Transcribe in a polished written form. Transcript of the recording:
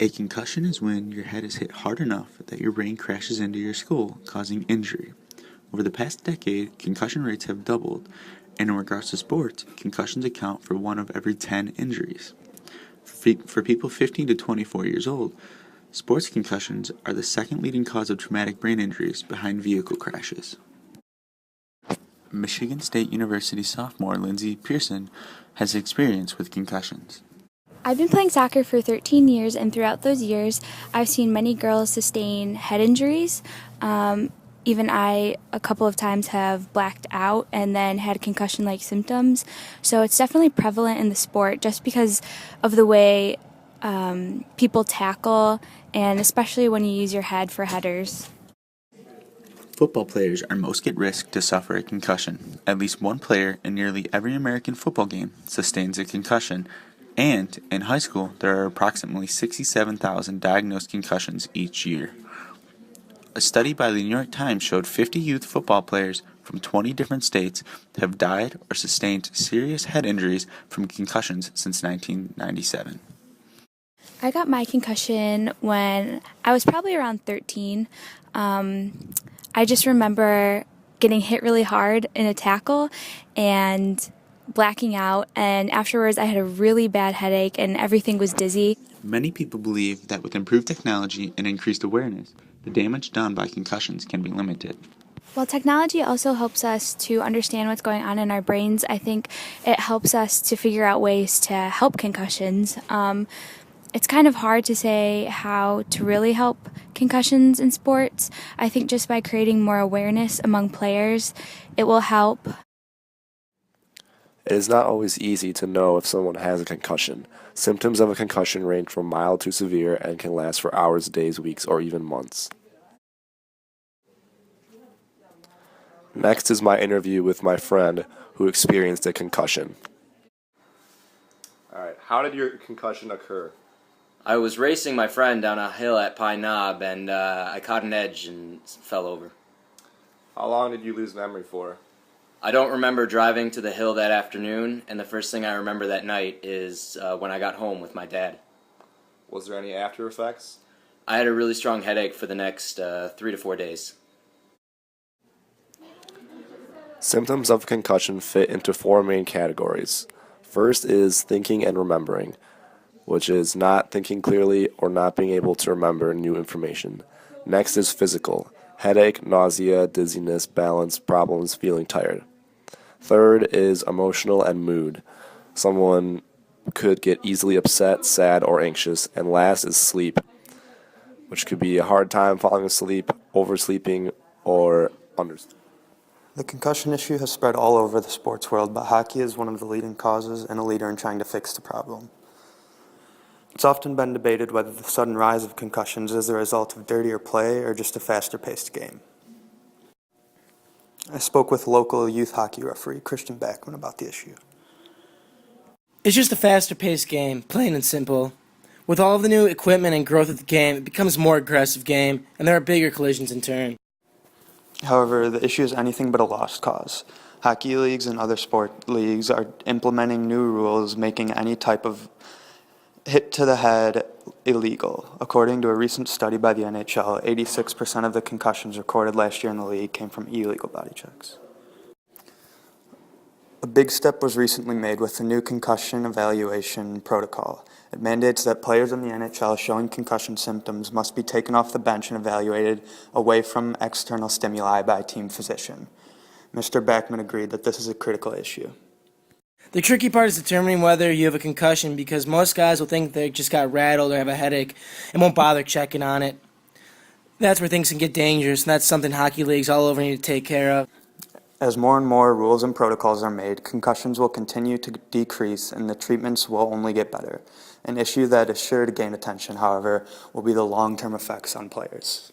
A concussion is when your head is hit hard enough that your brain crashes into your skull, causing injury. Over the past decade, concussion rates have doubled, and in regards to sports, concussions account for 1 of every 10 injuries. For people 15 to 24 years old, sports concussions are the second leading cause of traumatic brain injuries behind vehicle crashes. Michigan State University sophomore Lindsay Pearson has experience with concussions. I've been playing soccer for 13 years, and throughout those years, I've seen many girls sustain head injuries. Even I, a couple of times, have blacked out and then had concussion-like symptoms. So it's definitely prevalent in the sport just because of the way people tackle, and especially when you use your head for headers. Football players are most at risk to suffer a concussion. At least one player in nearly every American football game sustains a concussion, and in high school, there are approximately 67,000 diagnosed concussions each year. A study by the New York Times showed 50 youth football players from 20 different states have died or sustained serious head injuries from concussions since 1997. I got my concussion when I was probably around 13. I just remember getting hit really hard in a tackle and blacking out, and afterwards I had a really bad headache and everything was dizzy. Many people believe that with improved technology and increased awareness, the damage done by concussions can be limited. While technology also helps us to understand what's going on in our brains, I think it helps us to figure out ways to help concussions. It's kind of hard to say how to really help concussions in sports. I think just by creating more awareness among players, it will help. It is not always easy to know if someone has a concussion. Symptoms of a concussion range from mild to severe and can last for hours, days, weeks, or even months. Next is my interview with my friend who experienced a concussion. All right, how did your concussion occur? I was racing my friend down a hill at Pine Knob, and I caught an edge and fell over. How long did you lose memory for? I don't remember driving to the hill that afternoon, and the first thing I remember that night is when I got home with my dad. Was there any after effects? I had a really strong headache for the next 3 to 4 days. Symptoms of concussion fit into 4 main categories. First is thinking and remembering, which is not thinking clearly or not being able to remember new information. Next is physical, headache, nausea, dizziness, balance problems, feeling tired. Third is emotional and mood. Someone could get easily upset, sad, or anxious. And last is sleep, which could be a hard time falling asleep, oversleeping, or undersleeping. The concussion issue has spread all over the sports world, but hockey is one of the leading causes and a leader in trying to fix the problem. It's often been debated whether the sudden rise of concussions is the result of dirtier play or just a faster-paced game. I spoke with local youth hockey referee Christian Backman about the issue. It's just a faster-paced game, plain and simple. With all of the new equipment and growth of the game, it becomes a more aggressive game, and there are bigger collisions in turn. However, the issue is anything but a lost cause. Hockey leagues and other sport leagues are implementing new rules making any type of hit to the head illegal. According to a recent study by the NHL, 86% of the concussions recorded last year in the league came from illegal body checks. A big step was recently made with the new concussion evaluation protocol. It mandates that players in the NHL showing concussion symptoms must be taken off the bench and evaluated away from external stimuli by a team physician. Mr. Backman agreed that this is a critical issue. The tricky part is determining whether you have a concussion, because most guys will think they just got rattled or have a headache and won't bother checking on it. That's where things can get dangerous, and that's something hockey leagues all over need to take care of. As more and more rules and protocols are made, concussions will continue to decrease and the treatments will only get better. An issue that is sure to gain attention, however, will be the long-term effects on players.